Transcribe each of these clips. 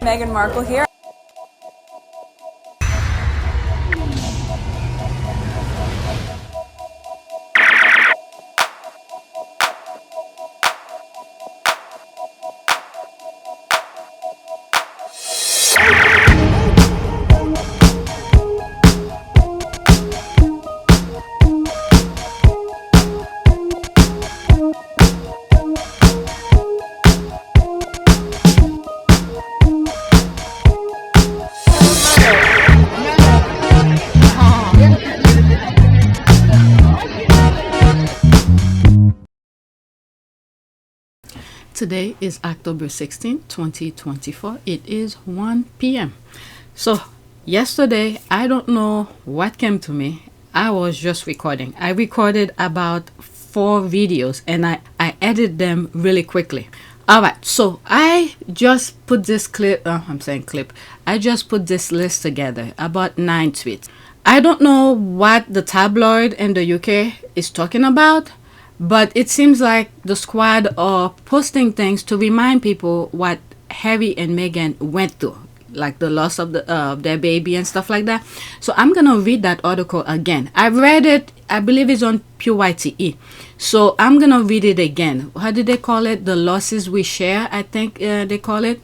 Meghan Markle here. Today is October 16, 2024. It is 1 p.m. So yesterday, I don't know what came to me. I was just recording. I recorded about 4 videos and I edited them really quickly. All right, so I just put this clip, I just put this list together, about 9 tweets. I don't know what the tabloid in the UK is talking about, but it seems like the squad are posting things to remind people what Harry and Meghan went through, like the loss of their baby and stuff like that. So I'm gonna read that article again. I read it, I believe it's on PYTE. So I'm gonna read it again. How did they call it? The losses we share, I think they call it.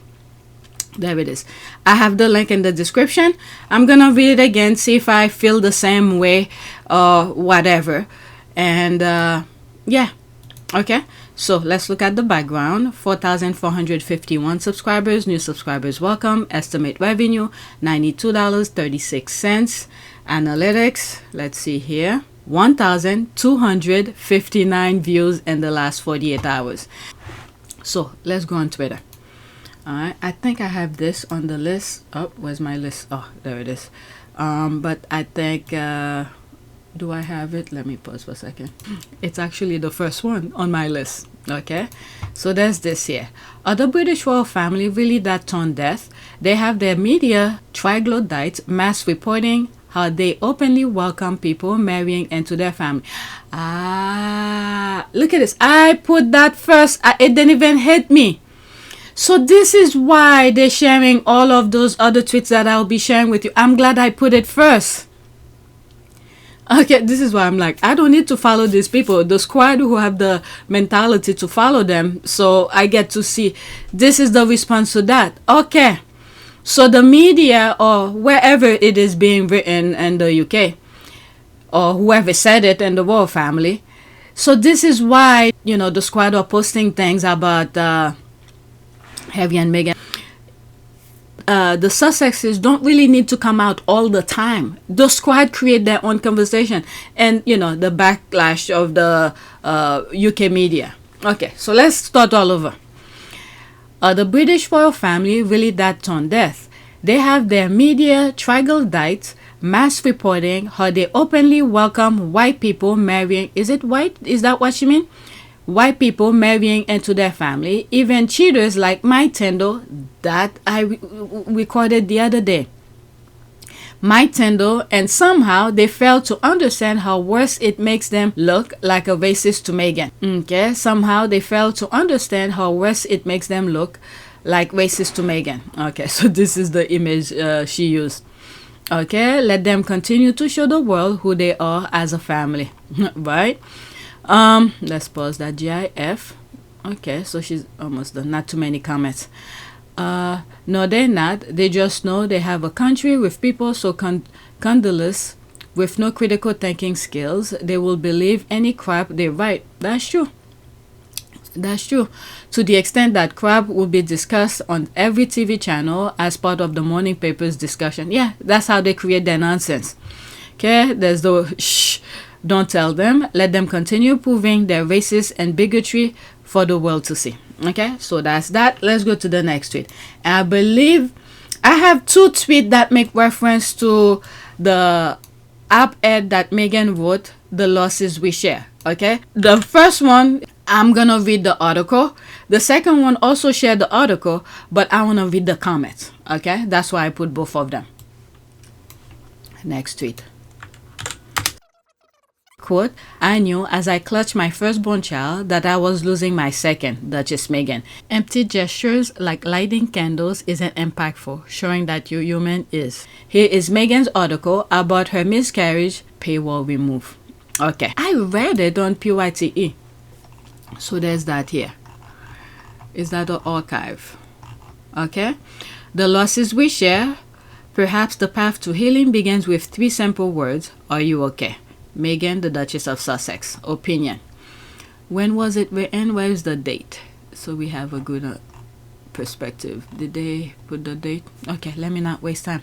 There it is. I have the link in the description. I'm gonna read it again, see if I feel the same way or whatever. And yeah, okay, so let's look at the background. 4,451 subscribers, new subscribers welcome. Estimate revenue $92.36. Analytics, let's see here, 1,259 views in the last 48 hours. So let's go on Twitter. All right, I think I have this on the list. Oh, where's my list? Oh, there it is. But I think do I have it? Let me pause for a second. It's actually the first one on my list. Okay, so there's this here. Are the British royal family really that tone deaf? They have their media troglodytes mass reporting how they openly welcome people marrying into their family. Look at this. I put that first. It didn't even hit me. So this is why they're sharing all of those other tweets that I'll be sharing with you. I'm glad I put it first. Okay, this is why I'm like, I don't need to follow these people, the squad who have the mentality to follow them. So I get to see this is the response to that. Okay, so the media or wherever it is being written in the UK or whoever said it in the royal family. So this is why, you know, the squad are posting things about Harry and Meghan. The Sussexes don't really need to come out all the time. The squad create their own conversation and, you know, the backlash of the UK media. Okay, so let's start all over. The British royal family really that tone deaf. They have their media troglodytes mass reporting how they openly welcome white people marrying. Is it white? Is that what you mean? White people marrying into their family, even cheaters like my Tendo that I recorded the other day. My Tendo, and somehow they fail to understand how worse it makes them look like a racist to Meghan. Okay, somehow they fail to understand how worse it makes them look like racist to Meghan. Okay, so this is the image she used. Okay, let them continue to show the world who they are as a family. Right? Let's pause that GIF. Okay, so she's almost done. Not too many comments. No, they're not. They just know they have a country with people so condolous with no critical thinking skills. They will believe any crap they write. That's true. That's true. To the extent that crap will be discussed on every TV channel as part of the morning paper's discussion. Yeah, that's how they create their nonsense. Okay, there's the shh. Don't tell them. Let them continue proving their racist and bigotry for the world to see. Okay, so that's that. Let's go to the next tweet. And I believe I have 2 tweets that make reference to the op-ed that Meghan wrote, The Losses We Share. Okay, the first one, I'm gonna read the article. The second one also shared the article, but I want to read the comments. Okay, that's why I put both of them. Next tweet. Quote, I knew as I clutched my firstborn child that I was losing my second, Duchess Meghan. Empty gestures like lighting candles isn't impactful, showing that your human is. Here is Meghan's article about her miscarriage, paywall remove. Okay, I read it on PYTE. So there's that here. Is that the archive? Okay. The losses we share, perhaps the path to healing begins with 3 simple words. Are you okay? Meghan, the Duchess of Sussex. Opinion. When was it written? Where is the date? So we have a good perspective. Did they put the date? Okay, let me not waste time.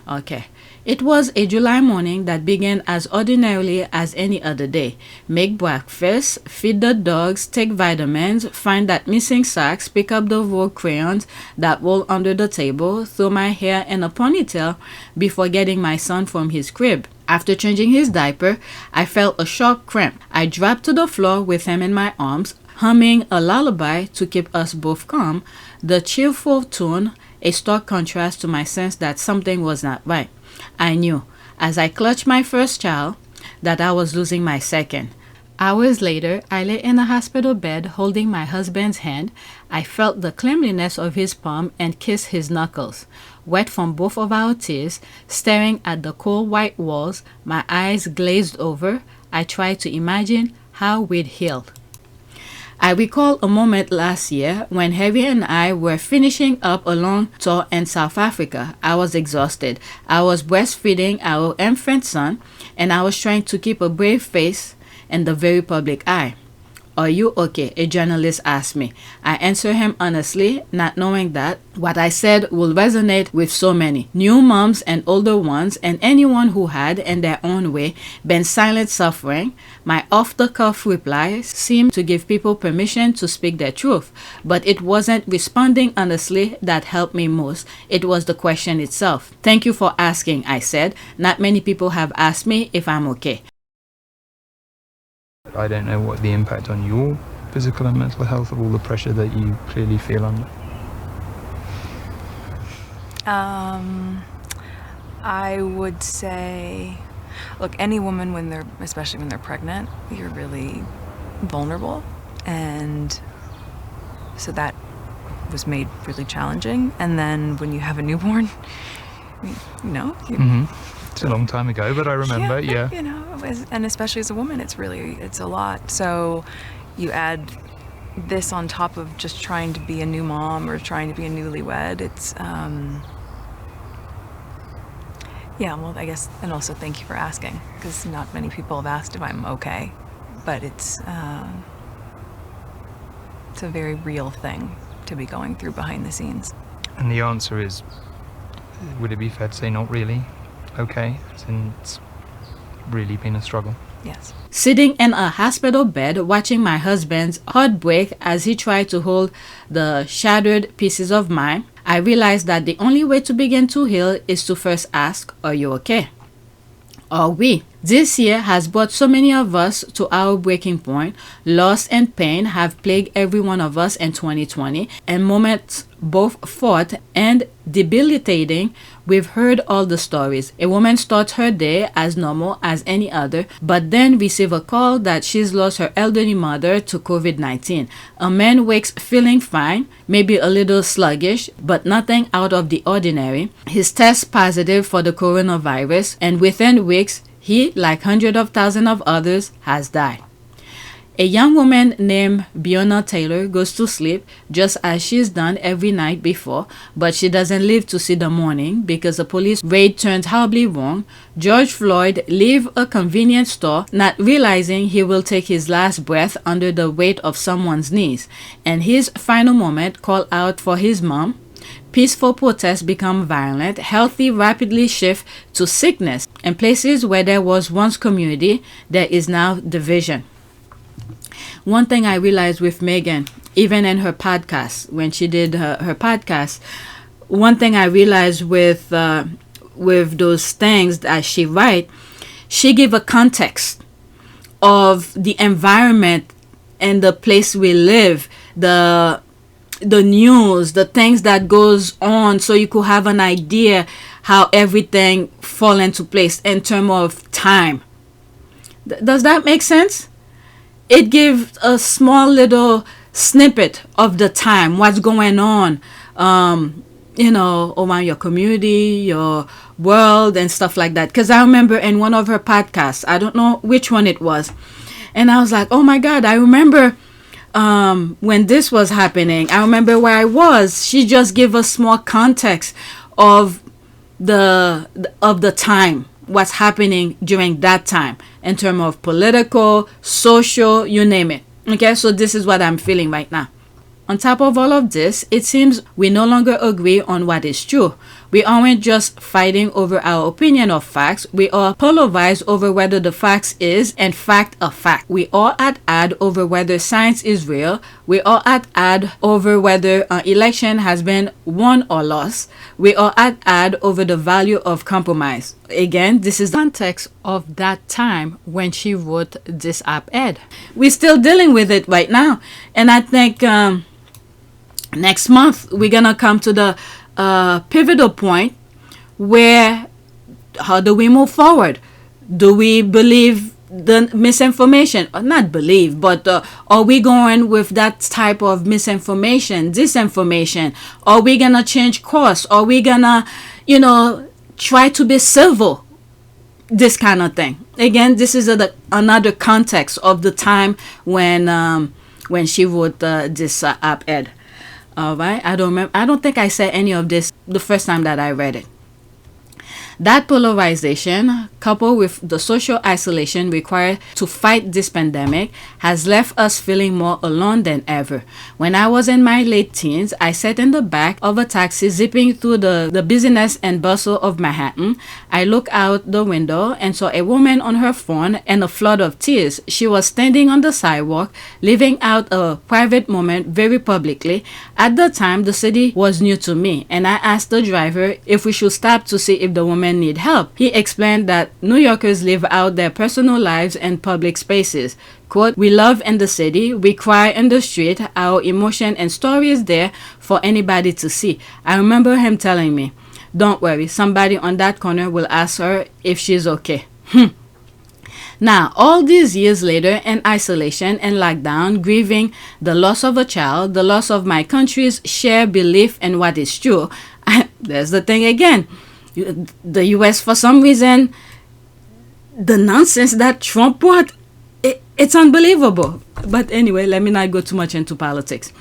Okay. It was a July morning that began as ordinarily as any other day. Make breakfast, feed the dogs, take vitamins, find that missing socks, pick up the Vogue crayons that roll under the table, throw my hair in a ponytail before getting my son from his crib. After changing his diaper, I felt a sharp cramp. I dropped to the floor with him in my arms, humming a lullaby to keep us both calm, the cheerful tune a stark contrast to my sense that something was not right. I knew, as I clutched my first child, that I was losing my second. Hours later, I lay in a hospital bed holding my husband's hand. I felt the cleanliness of his palm and kissed his knuckles. Wet from both of our tears, staring at the cold white walls, my eyes glazed over, I tried to imagine how we'd healed. I recall a moment last year when Harry and I were finishing up a long tour in South Africa. I was exhausted. I was breastfeeding our infant son, and I was trying to keep a brave face in the very public eye. Are you okay? A journalist asked me. I answered him honestly, not knowing that what I said will resonate with so many new moms and older ones and anyone who had, in their own way, been silent suffering. My off-the-cuff reply seemed to give people permission to speak their truth, but it wasn't responding honestly that helped me most. It was the question itself. Thank you for asking, I said. Not many people have asked me if I'm okay. I don't know what the impact on your physical and mental health of all the pressure that you clearly feel under. I would say, look, any woman especially when they're pregnant, you're really vulnerable, and so that was made really challenging. And then when you have a newborn, It's a long time ago, but I remember, yeah. And especially as a woman, it's a lot. So you add this on top of just trying to be a new mom or trying to be a newlywed. It's, I guess, and also thank you for asking, because not many people have asked if I'm okay, but it's a very real thing to be going through behind the scenes. And the answer is, would it be fair to say not really? Okay, it's really been a struggle. Yes. Sitting in a hospital bed, watching my husband's heart break as he tried to hold the shattered pieces of mine, I realized that the only way to begin to heal is to first ask, are you okay? Are we? This year has brought so many of us to our breaking point. Loss and pain have plagued every one of us in 2020, and moments both fraught and debilitating. We've heard all the stories. A woman starts her day as normal as any other, but then receives a call that she's lost her elderly mother to COVID-19. A man wakes feeling fine, maybe a little sluggish, but nothing out of the ordinary. His test positive for the coronavirus, and within weeks, he, like hundreds of thousands of others, has died. A young woman named Breonna Taylor goes to sleep just as she's done every night before, but she doesn't live to see the morning because a police raid turns horribly wrong. George Floyd leaves a convenience store not realizing he will take his last breath under the weight of someone's knees. And his final moment call out for his mom. Peaceful protests become violent. Healthy rapidly shift to sickness. In places where there was once community, there is now division. One thing I realized with Meghan, even in her podcast, when she did her podcast, one thing I realized with those things that she write, she gave a context of the environment and the place we live, the news, the things that goes on, so you could have an idea how everything fall into place in terms of time. Does that make sense? It gives a small little snippet of the time, what's going on, around your community, your world, and stuff like that. Because I remember in one of her podcasts, I don't know which one it was, and I was like, oh my God, I remember when this was happening. I remember where I was. She just gave us small context of the time, what's happening during that time in terms of political, social, you name it. Okay, so this is what I'm feeling right now. On top of all of this, it seems we no longer agree on what is true. We aren't just fighting over our opinion of facts. We are polarized over whether the facts is, in fact, a fact. We are at odds over whether science is real. We are at odds over whether an election has been won or lost. We are at odds over the value of compromise. Again, this is the context of that time when she wrote this op-ed. We're still dealing with it right now. And I think next month we're going to come to the pivotal point where how do we move forward? Do we believe the misinformation, or not believe, but are we going with that type of misinformation, disinformation? Are we gonna change course? Are we gonna try to be civil? This kind of thing. Again, this is another context of the time when she wrote this op-ed. All right, I don't think I said any of this the first time that I read it. That polarization, coupled with the social isolation required to fight this pandemic, has left us feeling more alone than ever. When I was in my late teens, I sat in the back of a taxi zipping through the busyness and bustle of Manhattan. I looked out the window and saw a woman on her phone and a flood of tears. She was standing on the sidewalk, living out a private moment very publicly. At the time, the city was new to me, and I asked the driver if we should stop to see if the woman need help. He explained that New Yorkers live out their personal lives in public spaces. Quote, we love in the city, we cry in the street, our emotion and story is there for anybody to see. I remember him telling me, don't worry, somebody on that corner will ask her if she's okay. Now, all these years later, in isolation and lockdown, grieving the loss of a child, the loss of my country's shared belief in what is true, there's the thing again. The US, for some reason, the nonsense that Trump brought, it's unbelievable. But anyway, let me not go too much into politics.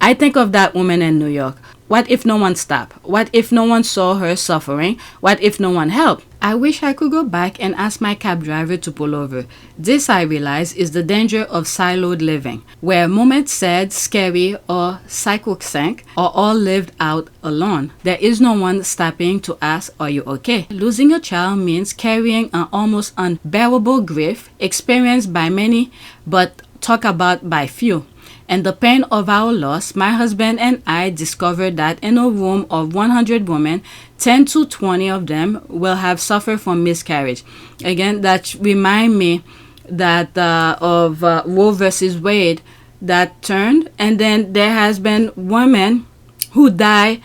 I think of that woman in New York. What if no one stopped? What if no one saw her suffering? What if no one helped? I wish I could go back and ask my cab driver to pull over. This, I realize, is the danger of siloed living, where moments sad, scary, or psychotic are all lived out alone. There is no one stopping to ask, are you okay? Losing a child means carrying an almost unbearable grief experienced by many but talked about by few. And the pain of our loss, my husband and I discovered that in a room of 100 women, 10 to 20 of them will have suffered from miscarriage. Again, that remind me that of Roe versus Wade that turned, and then there has been women who die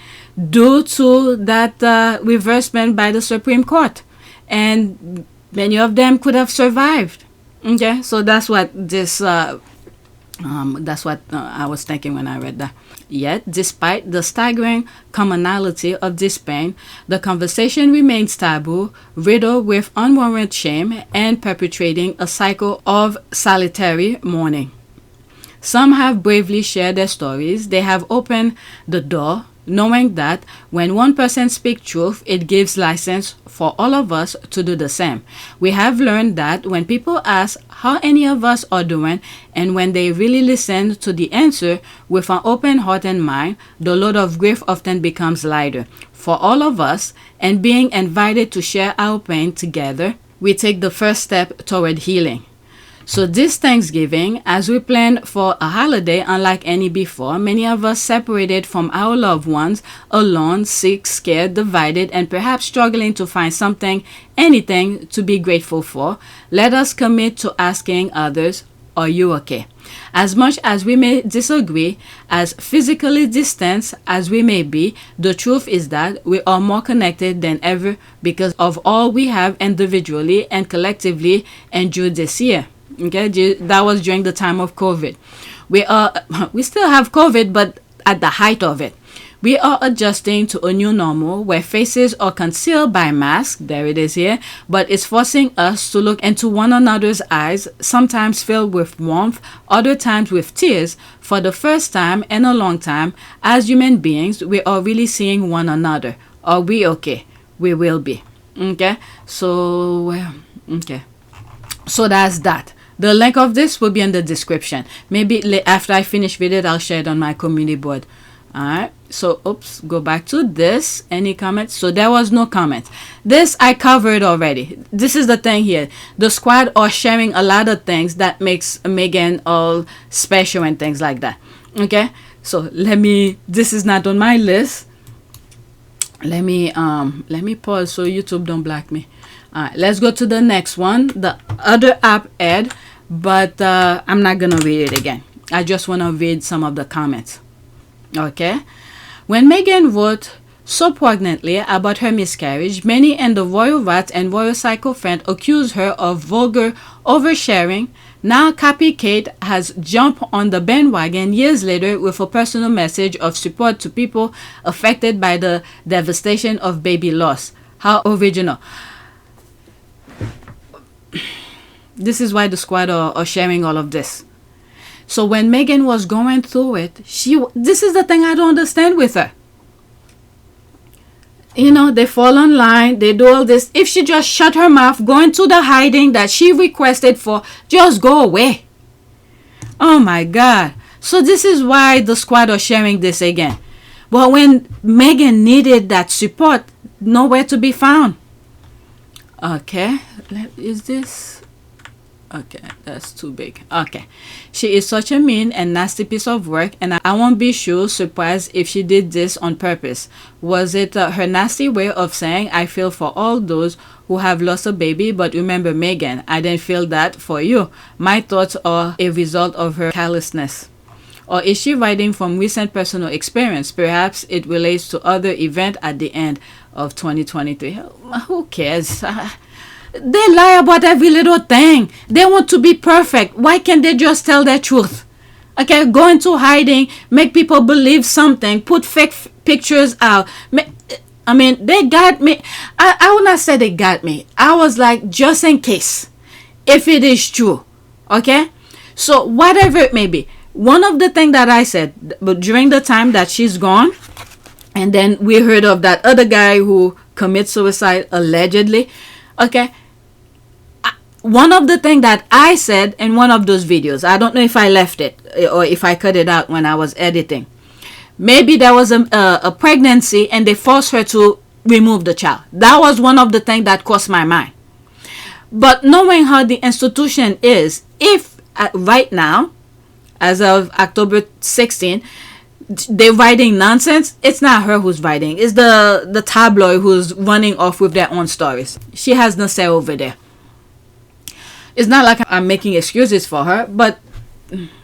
due to that reversement by the Supreme Court, and many of them could have survived. Okay, so that's what this. That's what I was thinking when I read that. Yet, despite the staggering commonality of this pain, the conversation remains taboo, riddled with unwarranted shame, and perpetuating a cycle of solitary mourning. Some have bravely shared their stories. They have opened the door, knowing that when one person speaks truth, it gives license for all of us to do the same. We have learned that when people ask how any of us are doing, and when they really listen to the answer with an open heart and mind, the load of grief often becomes lighter. For all of us, and being invited to share our pain together, we take the first step toward healing. So this Thanksgiving, as we plan for a holiday unlike any before, many of us separated from our loved ones, alone, sick, scared, divided, and perhaps struggling to find something, anything to be grateful for, let us commit to asking others, are you okay? As much as we may disagree, as physically distant as we may be, the truth is that we are more connected than ever because of all we have individually and collectively endured this year. Okay, that was during the time of COVID. We still have COVID, but at the height of it. We are adjusting to a new normal where faces are concealed by masks, there it is here, but it's forcing us to look into one another's eyes, sometimes filled with warmth, other times with tears. For the first time in a long time, as human beings, we are really seeing one another. Are we okay? We will be. Okay? So that's that. The link of this will be in the description. Maybe after I finish with it, I'll share it on my community board. Alright, so oops, go back to this. Any comments? So there was no comment. This I covered already. This is the thing here. The squad are sharing a lot of things that makes Meghan all special and things like that. Okay, so this is not on my list. Let me pause so YouTube don't block me. Alright, let's go to the next one. The other app ad, but I'm not gonna read it again. I just want to read some of the comments. Okay, when Meghan wrote so poignantly about her miscarriage, many in the royal rat and royal sycophant accused her of vulgar oversharing. Now Copycat has jumped on the bandwagon years later with a personal message of support to people affected by the devastation of baby loss. How original. This is why the squad are sharing all of this. So when Meghan was going through it, this is the thing I don't understand with her. You know, they fall online, they do all this. If she just shut her mouth, go into the hiding that she requested for, just go away. Oh my God. So this is why the squad are sharing this again. But when Meghan needed that support, nowhere to be found. Okay, is this... Okay, that's too big. Okay, she is such a mean and nasty piece of work, and I won't be surprised if she did this on purpose. Was it her nasty way of saying, I feel for all those who have lost a baby, but remember Meghan, I didn't feel that for you. My thoughts are a result of her callousness. Or is she writing from recent personal experience? Perhaps it relates to other event at the end of 2023. Who cares? They lie about every little thing. They want to be perfect. Why can't they just tell the truth? Okay, go into hiding, make people believe something, put fake pictures out. I mean, they got me. I would not say they got me. I was like, just in case, if it is true. Okay? So, whatever it may be. One of the things that I said, but during the time that she's gone, and then we heard of that other guy who commits suicide allegedly. Okay, one of the things that I said in one of those videos, I don't know if I left it or if I cut it out when I was editing. Maybe there was a pregnancy and they forced her to remove the child. That was one of the things that crossed my mind. But knowing how the institution is, if right now, as of October 16, they're writing nonsense, it's not her who's writing. It's the tabloid who's running off with their own stories. She has no say over there. It's not like I'm making excuses for her, but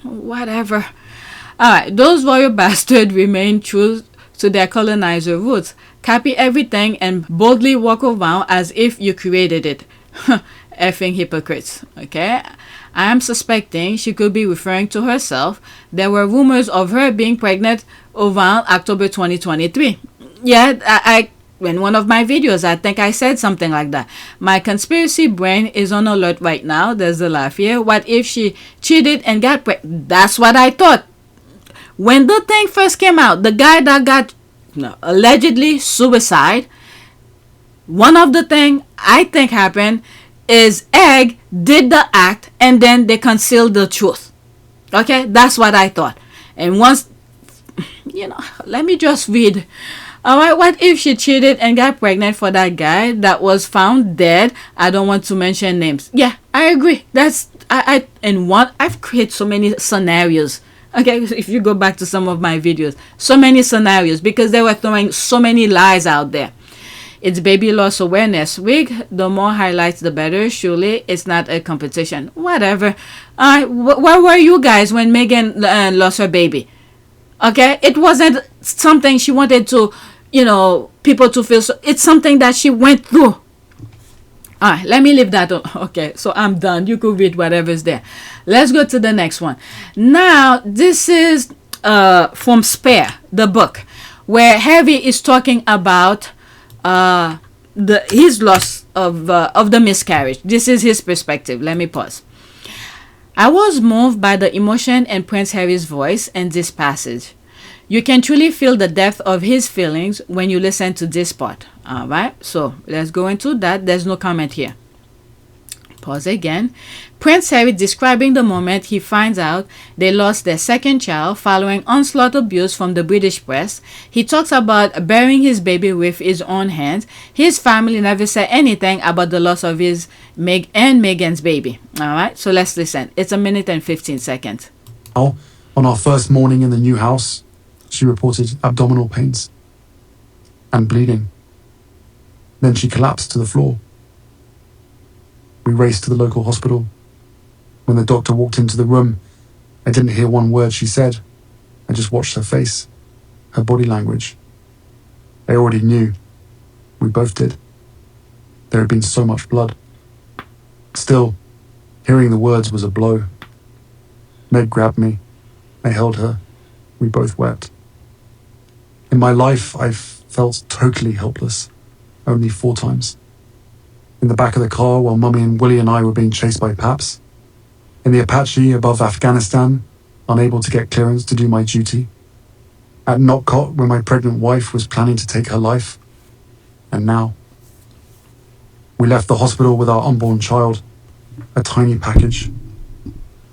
whatever. Alright, those royal bastards remain true to their colonizer roots. Copy everything and boldly walk around as if you created it. Effing hypocrites. Okay? I am suspecting she could be referring to herself. There were rumors of her being pregnant around October 2023. Yeah, I in one of my videos, I think I said something like that. My conspiracy brain is on alert right now. There's a laugh here. What if she cheated and got pregnant? That's what I thought. When the thing first came out, the guy that got allegedly suicide, one of the things I think happened is Egg did the act and then they concealed the truth. Okay, that's what I thought. And once, let me just read. Alright, what if she cheated and got pregnant for that guy that was found dead? I don't want to mention names. Yeah, I agree. I've created so many scenarios. Okay, if you go back to some of my videos, so many scenarios because they were throwing so many lies out there. It's Baby Loss Awareness Week. The more highlights, the better. Surely it's not a competition. Whatever. Where were you guys when Meghan lost her baby? Okay, it wasn't something she wanted to, people to feel. So it's something that she went through. All right, let me leave that. Okay, so I'm done. You could read whatever's there. Let's go to the next one. Now, this is from Spare, the book, where Harry is talking about his loss of the miscarriage. This is his perspective. Let me pause. I was moved by the emotion in Prince Harry's voice in this passage. You can truly feel the depth of his feelings when you listen to this part. All right, so let's go into that. There's no comment here. Pause again. Prince Harry describing the moment he finds out they lost their second child following onslaught abuse from the British press. He talks about burying his baby with his own hands. His family never said anything about the loss of his and Meghan's baby. All right, so let's listen. It's 1 minute and 15 seconds. On our first morning in the new house, she reported abdominal pains and bleeding. Then she collapsed to the floor. We raced to the local hospital. When the doctor walked into the room, I didn't hear one word she said. I just watched her face, her body language. I already knew. We both did. There had been so much blood. Still, hearing the words was a blow. Meg grabbed me. I held her. We both wept. In my life, I've felt totally helpless. Only 4 times. In the back of the car while Mummy and Willie and I were being chased by Paps. In the Apache above Afghanistan, unable to get clearance to do my duty. At Notcott when my pregnant wife was planning to take her life. And now. We left the hospital with our unborn child. A tiny package.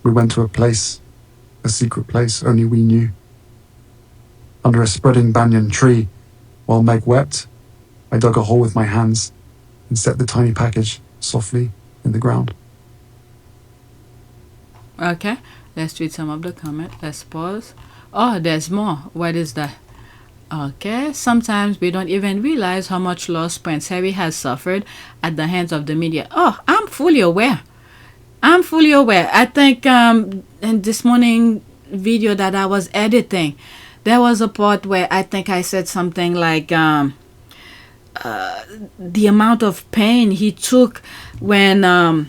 We went to a place. A secret place only we knew. Under a spreading banyan tree, while Meg wept, I dug a hole with my hands and set the tiny package softly in the ground. Okay, let's read some of the comment. Let's pause. Oh, there's more. What is that? Okay, sometimes we don't even realize how much loss Prince Harry has suffered at the hands of the media. Oh, I'm fully aware. I think in this morning video that I was editing, there was a part where I think I said something like the amount of pain he took when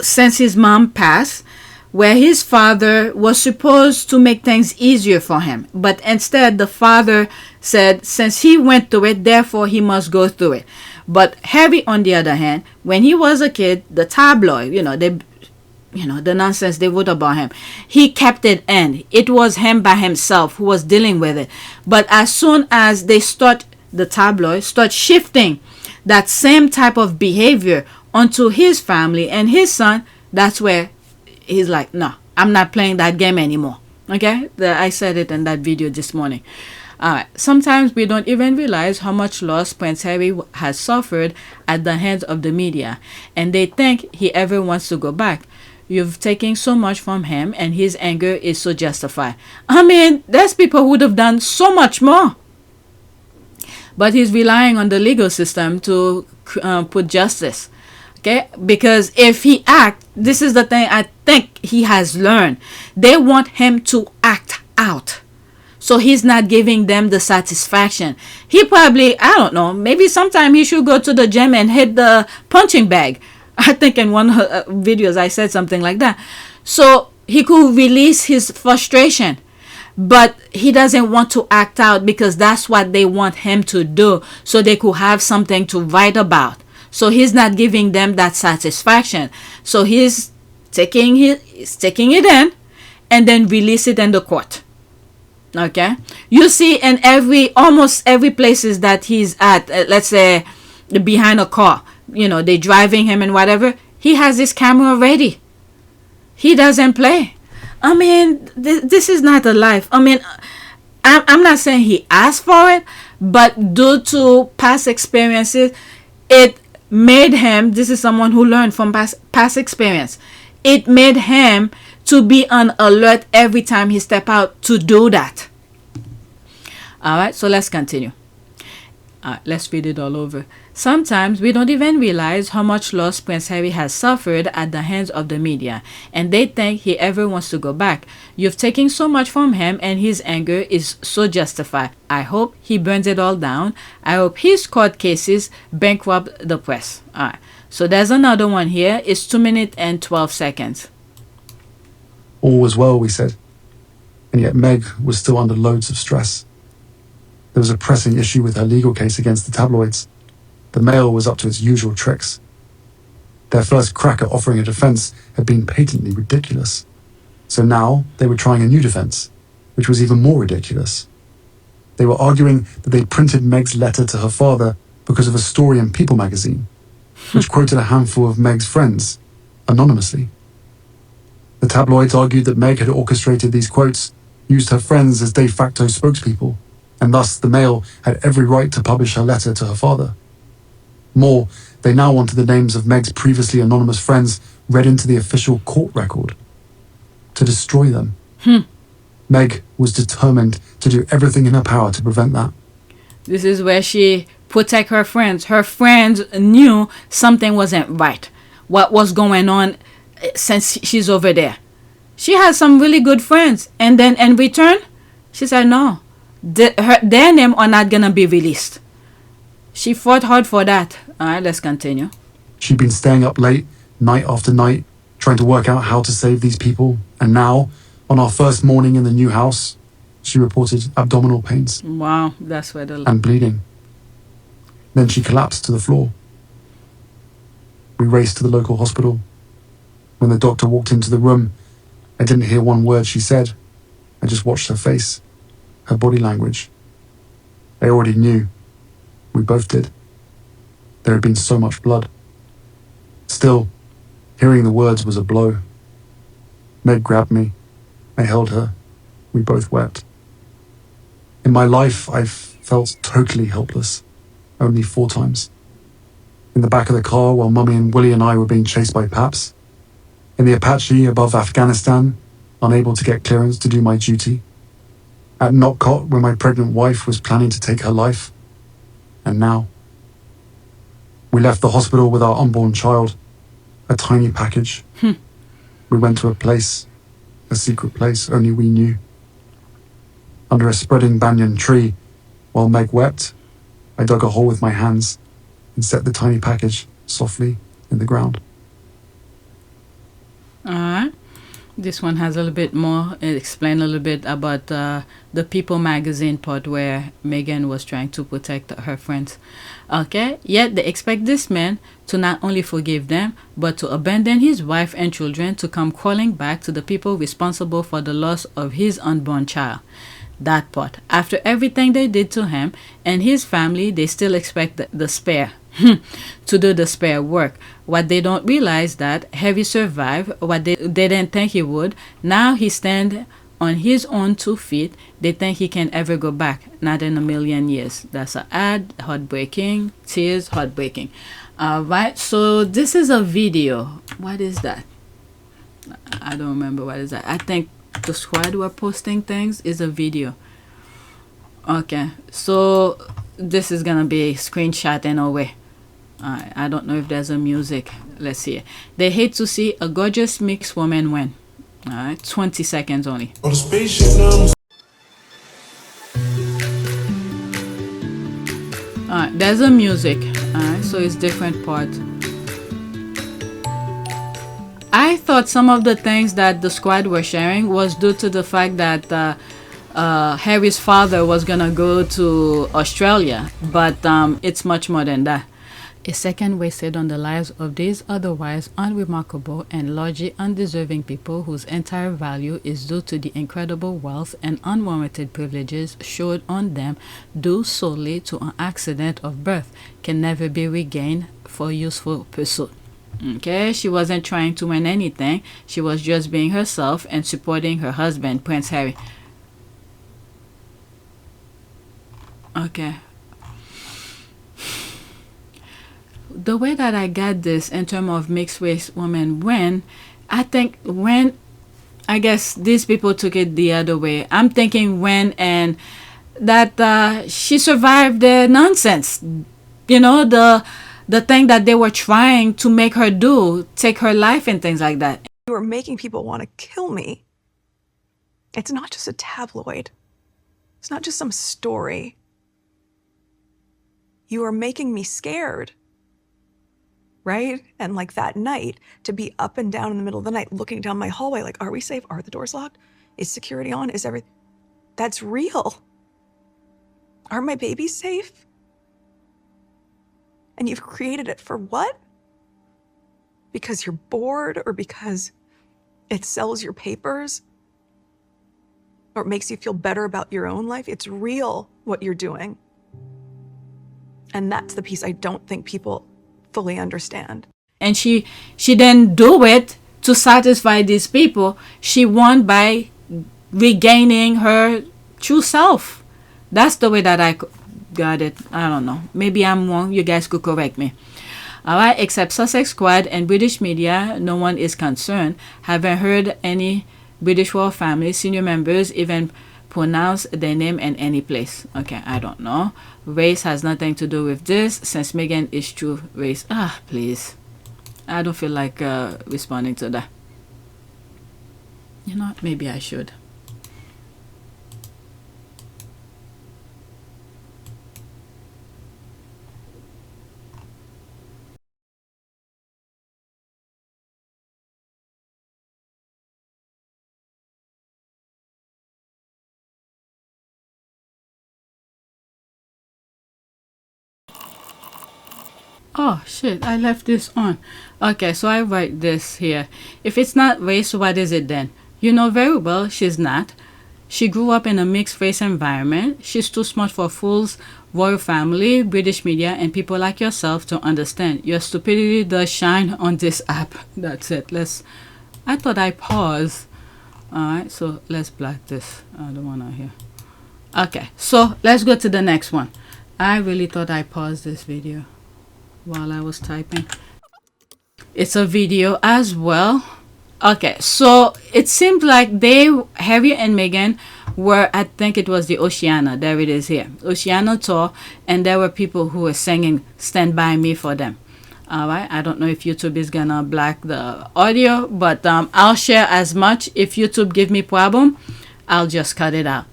since his mom passed, where his father was supposed to make things easier for him, but instead the father said since he went through it, therefore he must go through it. But Harry, on the other hand, when he was a kid, the tabloid, the nonsense they wrote about him, he kept it in. It was him by himself who was dealing with it. But as soon as the tabloid start shifting that same type of behavior onto his family and his son, that's where he's like, no, I'm not playing that game anymore. Okay, I said it in that video this morning. Sometimes we don't even realize how much loss Prince Harry has suffered at the hands of the media, and they think he ever wants to go back. You've taken so much from him, and his anger is so justified. I mean, there's people who would have done so much more. But he's relying on the legal system to put justice. Okay? Because if he acts, this is the thing I think he has learned. They want him to act out. So he's not giving them the satisfaction. He probably, I don't know, maybe sometime he should go to the gym and hit the punching bag. I think in one videos I said something like that. So he could release his frustration. But he doesn't want to act out because that's what they want him to do. So they could have something to write about. So he's not giving them that satisfaction. So he's taking it in and then release it in the court. Okay, you see in almost every places that he's at, let's say behind a car, they driving him and whatever, he has his camera ready. He doesn't play. I mean, this is not a life. I mean, I'm not saying he asked for it, but due to past experiences, it made him, this is someone who learned from past experience, it made him to be on alert every time he step out to do that. Alright, so let's continue. Let's read it all over. Sometimes we don't even realize how much loss Prince Harry has suffered at the hands of the media, and they think he ever wants to go back. You've taken so much from him, and his anger is so justified. I hope he burns it all down. I hope his court cases bankrupt the press. Alright, so there's another one here. It's 2 minutes and 12 seconds. All was well, we said. And yet Meg was still under loads of stress. There was a pressing issue with her legal case against the tabloids. The Mail was up to its usual tricks. Their first crack at offering a defence had been patently ridiculous. So now they were trying a new defence, which was even more ridiculous. They were arguing that they printed Meg's letter to her father because of a story in People magazine, which quoted a handful of Meg's friends, anonymously. The tabloids argued that Meg had orchestrated these quotes, used her friends as de facto spokespeople, and thus the Mail had every right to publish her letter to her father. More, they now wanted the names of Meg's previously anonymous friends read into the official court record. To destroy them. Meg was determined to do everything in her power to prevent that. This is where she protect her friends. Her friends knew something wasn't right. What was going on since she's over there. She has some really good friends. And then in return, she said no. Their name are not going to be released. She fought hard for that. Alright, let's continue. She'd been staying up late, night after night, trying to work out how to save these people. And now, on our first morning in the new house, she reported abdominal pains. Wow, that's where the... And bleeding. Then she collapsed to the floor. We raced to the local hospital. When the doctor walked into the room, I didn't hear one word she said. I just watched her face, her body language. I already knew. We both did. There had been so much blood. Still, hearing the words was a blow. Meg grabbed me. I held her. We both wept. In my life, I've felt totally helpless. Only 4 times. In the back of the car while Mummy and Willie and I were being chased by Paps. In the Apache above Afghanistan, unable to get clearance to do my duty. At Notcott when my pregnant wife was planning to take her life. And now. We left the hospital with our unborn child. A tiny package. We went to a place, a secret place only we knew. Under a spreading banyan tree, while Meg wept, I dug a hole with my hands and set the tiny package softly in the ground. Alright. This one has a little bit more. It explains a little bit about the People magazine part where Meghan was trying to protect her friends. Okay, yet they expect this man to not only forgive them, but to abandon his wife and children to come crawling back to the people responsible for the loss of his unborn child. That part. After everything they did to him and his family, they still expect the spare to do the spare work. What they don't realize that Harry survived what they didn't think he would. Now he stands on his own 2 feet. They think he can ever go back. Not in a million years. That's an ad. Heartbreaking. Tears. Heartbreaking. Alright, so this is a video. What is that? I don't remember what is that. I think the squad were posting things is a video. Okay, so this is gonna be a screenshot in a way. I don't know if there's a music. Let's see. They hate to see a gorgeous mixed woman win. Alright, 20 seconds only. On the spaceship now. Alright, there's a music. Alright, so it's different part. I thought some of the things that the squad were sharing was due to the fact that Harry's father was gonna go to Australia, but it's much more than that. A second wasted on the lives of these otherwise unremarkable and largely undeserving people whose entire value is due to the incredible wealth and unwarranted privileges showered on them due solely to an accident of birth can never be regained for useful pursuit. Okay, she wasn't trying to win anything. She was just being herself and supporting her husband, Prince Harry. Okay. The way that I got this in terms of mixed race women I guess these people took it the other way. I'm thinking when and that she survived the nonsense. You know, the thing that they were trying to make her do, take her life and things like that. You are making people want to kill me. It's not just a tabloid. It's not just some story. You are making me scared. Right? And like that night, to be up and down in the middle of the night, looking down my hallway, like, are we safe? Are the doors locked? Is security on? Is everything? That's real. Are my babies safe? And you've created it for what? Because you're bored, or because it sells your papers, or it makes you feel better about your own life? It's real what you're doing. And that's the piece I don't think people fully understand. And she didn't do it to satisfy these people. She won by regaining her true self. That's the way that I got it. I don't know. Maybe I'm wrong. You guys could correct me. Alright, except Sussex Squad and British media, no one is concerned. Haven't heard any British royal family senior members even pronounce their name in any place. Okay, I don't know. Race has nothing to do with this, since Meghan is true race. Please. I don't feel like responding to that. You know what? Maybe I should. Oh shit, I left this on. Okay, so I write this here. If it's not race, what is it then? You know very well she's not. She grew up in a mixed race environment. She's too smart for fools, royal family, British media, and people like yourself to understand. Your stupidity does shine on this app. That's it. I thought I paused. Alright, so let's black this. I don't want to hear. Okay, so let's go to the next one. I really thought I paused this video while I was typing. It's a video as well. Okay, so it seemed like Harry and Meghan were, I think it was the Oceana, there it is here, Oceana tour, and there were people who were singing Stand By Me for them. Alright, I don't know if YouTube is gonna black the audio, but I'll share as much. If YouTube give me problem, I'll just cut it out.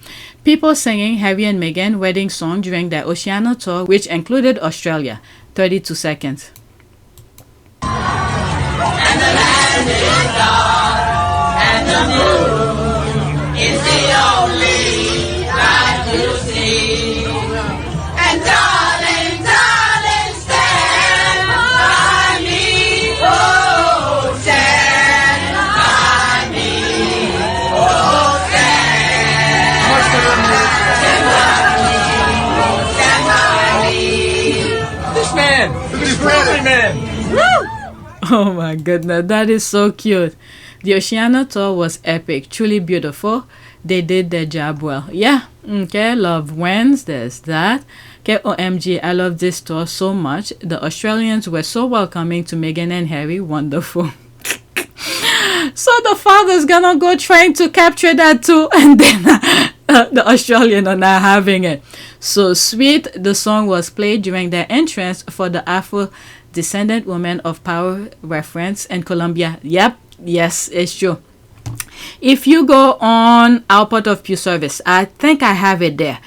People singing Harry and Meghan wedding song during their Oceana tour, which included Australia. 32 seconds. And the land is dark, and the moon is the only light you see. And darling, darling, stand by me, oh, stand by me, oh, stand by me, stand by me. This man! Look at his family man! Oh my goodness, that is so cute. The Oceana tour was epic, truly beautiful. They did their job well. Yeah, okay, love wins, there's that. Okay, OMG, I love this tour so much. The Australians were so welcoming to Meghan and Harry, wonderful. So the father's gonna go trying to capture that too, and then the Australian are not having it. So sweet. The song was played during their entrance for the Afro-descendant Women of Power reference in Colombia. Yep, yes, it's true. If you go on our Port of Pew service, I think I have it there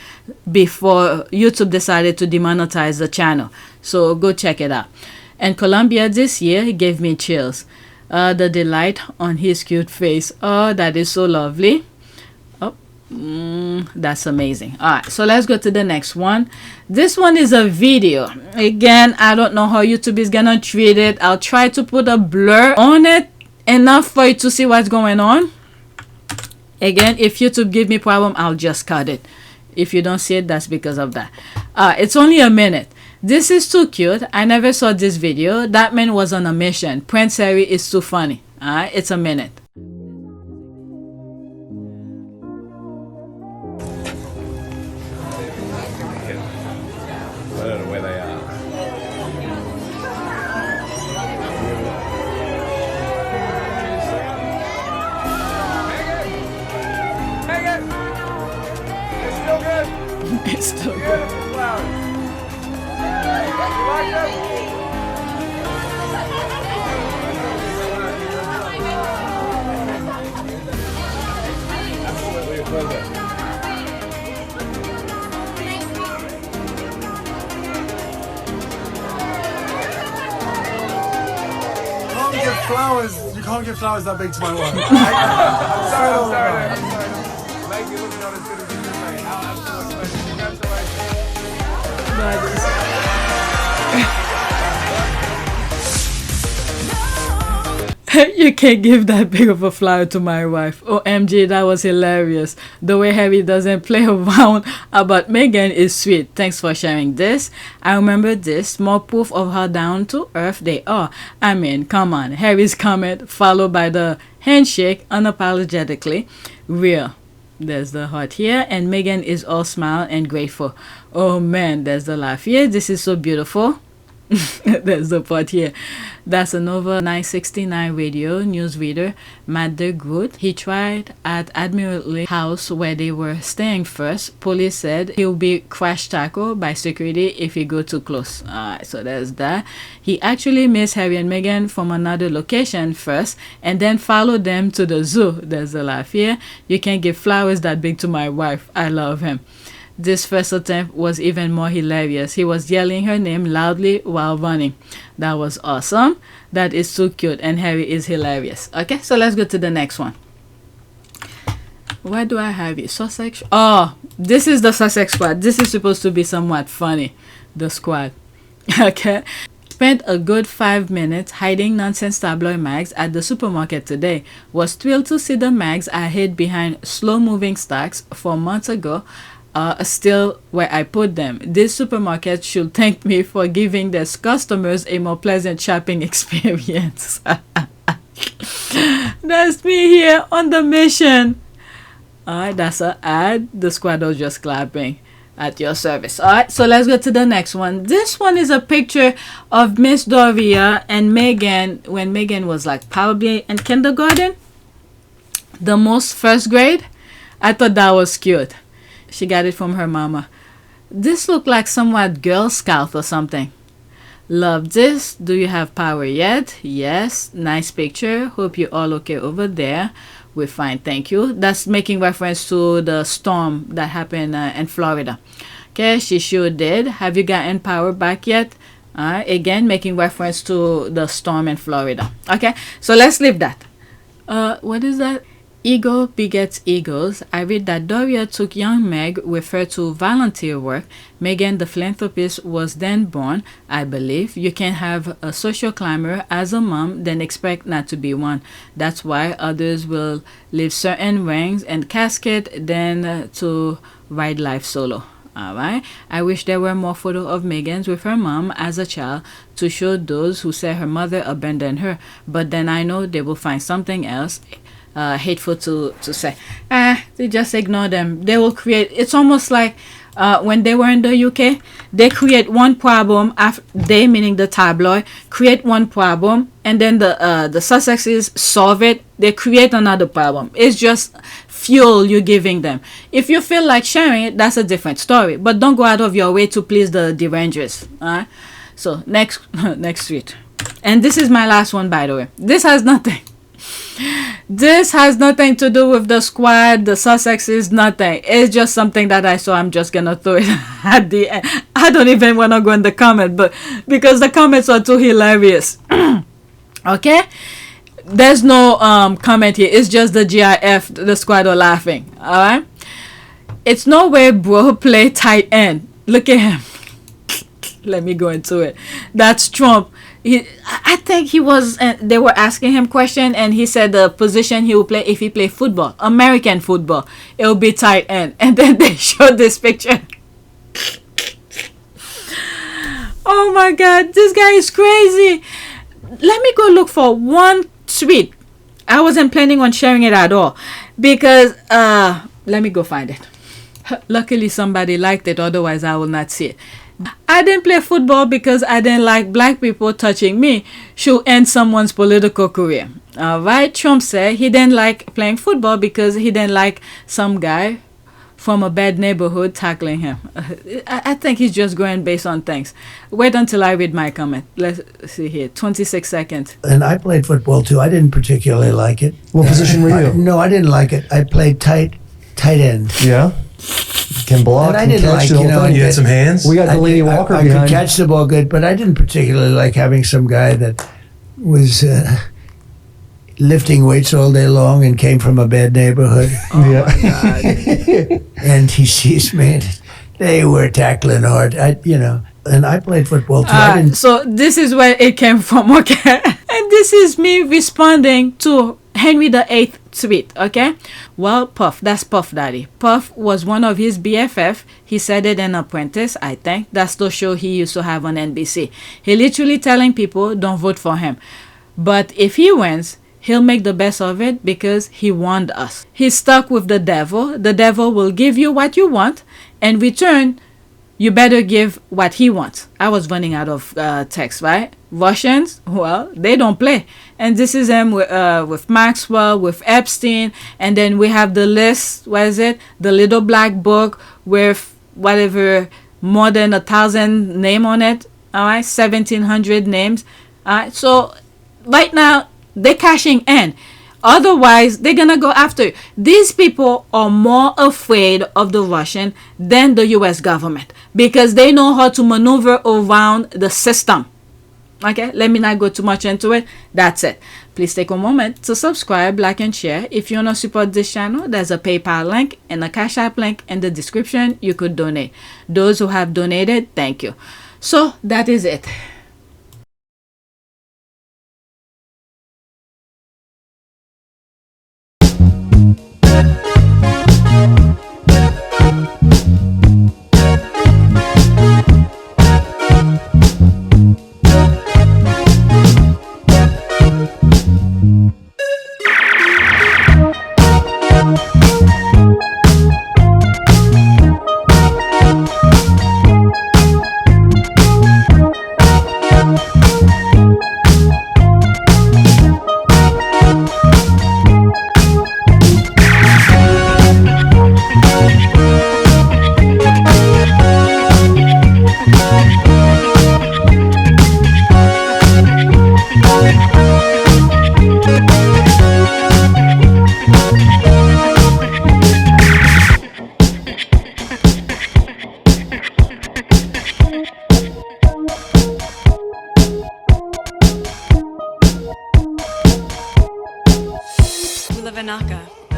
before YouTube decided to demonetize the channel. So go check it out. And Colombia this year gave me chills. The delight on his cute face. Oh, that is so lovely. Oh, that's amazing. All right, so let's go to the next one. This one is a video. Again, I don't know how YouTube is gonna treat it. I'll try to put a blur on it enough for you to see what's going on. Again, if YouTube give me problem, I'll just cut it. If you don't see it, that's because of that. It's only a minute. This is too cute. I never saw this video. That man was on a mission. Prince Harry is too funny. It's a minute. I don't know where they are. Meghan! It's still good! It's still good. You can't give flowers that big to my wife. I'm sorry. Mike, you're looking on as good as you can, mate. Absolutely. You can't give that big of a flower to my wife. OMG, that was hilarious. The way Harry doesn't play around about Meghan is sweet. Thanks for sharing this. I remember this. More proof of how down to earth they are. I mean, come on. Harry's comment followed by the handshake unapologetically real. There's the heart here, and Meghan is all smile and grateful. Oh man, there's the laugh here. This is so beautiful. There's the part here. That's a Nova 969 radio newsreader, Matt de Groot. He tried at Admiralty House where they were staying first. Police said he'll be crash tackled by security if he go too close. Alright, so there's that. He actually missed Harry and Meghan from another location first and then followed them to the zoo. There's the laugh here. You can't give flowers that big to my wife. I love him. This first attempt was even more hilarious. He was yelling her name loudly while running. That was awesome. That is so cute, and Harry is hilarious. Okay, so let's go to the next one. Where do I have it? Sussex? Oh, this is the Sussex squad. This is supposed to be somewhat funny. The squad. Okay. Spent a good 5 minutes hiding nonsense tabloid mags at the supermarket today. Was thrilled to see the mags I hid behind slow-moving stacks 4 months ago. Still where I put them. This supermarket should thank me for giving their customers a more pleasant shopping experience. That's me here on the mission. Alright, that's an ad. The squad was just clapping at your service. Alright, so let's go to the next one. This one is a picture of Miss Doria and Meghan when Meghan was like probably in kindergarten. The most first grade. I thought that was cute. She got it from her mama. This looked like somewhat Girl Scout or something. Love this. Do you have power yet? Yes. Nice picture. Hope you're all okay over there. We're fine, thank you. That's making reference to the storm that happened in Florida. Okay, she sure did. Have you gotten power back yet? Again, making reference to the storm in Florida. Okay, so let's leave that. What is that? Ego begets egos. I read that Doria took young Meg with her to volunteer work. Meghan, the philanthropist, was then born, I believe. You can have a social climber as a mom, then expect not to be one. That's why others will leave certain rings and casket than to ride life solo. Alright, I wish there were more photos of Meghan's with her mom as a child to show those who say her mother abandoned her. But then I know they will find something else hateful to say. They just ignore them. They will create, it's almost like when they were in the UK, they create one problem after they, meaning the tabloid, create one problem, and then the Sussexes solve it. They create another problem. It's just fuel you're giving them. If you feel like sharing it, that's a different story. But don't go out of your way to please the derangers. So next tweet, and this is my last one, by the way. This has nothing to do with the squad, the Sussexes, nothing. It's just something that I saw. I'm just gonna throw it at the end. I don't even want to go in the comment, but because the comments are too hilarious. Okay, there's no comment here. It's just the GIF, the squad are laughing. All right, it's no way bro play tight end. Look at him. Let me go into it. That's Trump. I think he was, they were asking him question, and he said the position he will play if he play football, American football, it will be tight end. And then they showed this picture. Oh my God, this guy is crazy. Let me go look for one tweet. I wasn't planning on sharing it at all because let me go find it. Luckily somebody liked it, otherwise I will not see it. I didn't play football because I didn't like black people touching me. Should end someone's political career. Alright, Trump said he didn't like playing football because he didn't like some guy from a bad neighborhood tackling him. I think he's just going based on things. Wait until I read my comment. Let's see here. 26 seconds. And I played football too. I didn't particularly like it. What position were you? No, I didn't like it. I played tight end. Yeah. Can block. And I can didn't catch like, the whole you know, thing. You had some hands? We got Delaney Walker I behind. could catch the ball good, but I didn't particularly like having some guy that was lifting weights all day long and came from a bad neighborhood. Yeah. And he sees me, and they were tackling hard. And I played football too. I didn't. So this is where it came from, okay? And this is me responding to Henry VIII tweet, okay? Well, Puff, that's Puff Daddy. Puff was one of his BFF. He said it in Apprentice, I think. That's the show he used to have on NBC. He literally telling people, don't vote for him. But if he wins, he'll make the best of it because he warned us. He's stuck with the devil. The devil will give you what you want. In return, you better give what he wants. I was running out of text, right? Russians, well, they don't play. And this is him with Maxwell, with Epstein. And then we have the list, what is it? The little black book with whatever, more than 1,000 names on it. All right, 1,700 names. All right, so right now, they're cashing in. Otherwise, they're gonna go after you. These people are more afraid of the Russian than the US government because they know how to maneuver around the system. Okay, let me not go too much into it. That's it. Please take a moment to subscribe, like, and share. If you want to support this channel, there's a PayPal link and a Cash App link in the description. You could donate. Those who have donated, thank you. So that is it.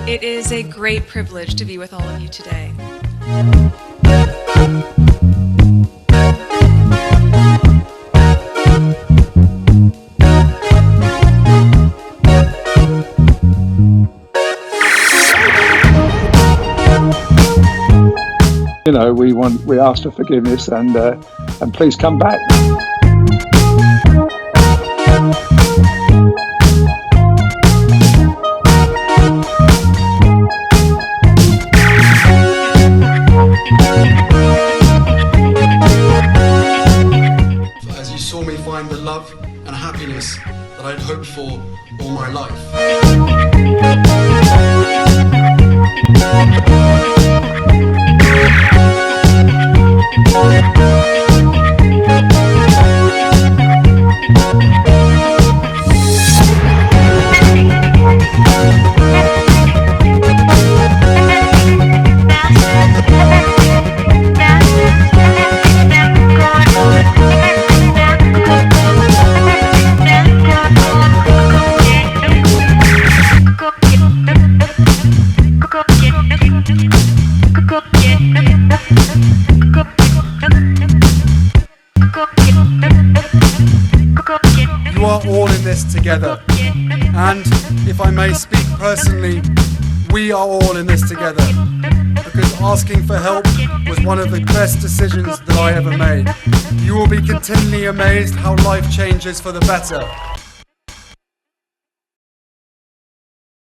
It is a great privilege to be with all of you today. You know, we ask for forgiveness and please come back. As you saw me find the love and happiness that I'd hoped for all my life. You are all in this together, and if I may speak personally, we are all in this together, because asking for help was one of the best decisions that I ever made. You will be continually amazed how life changes for the better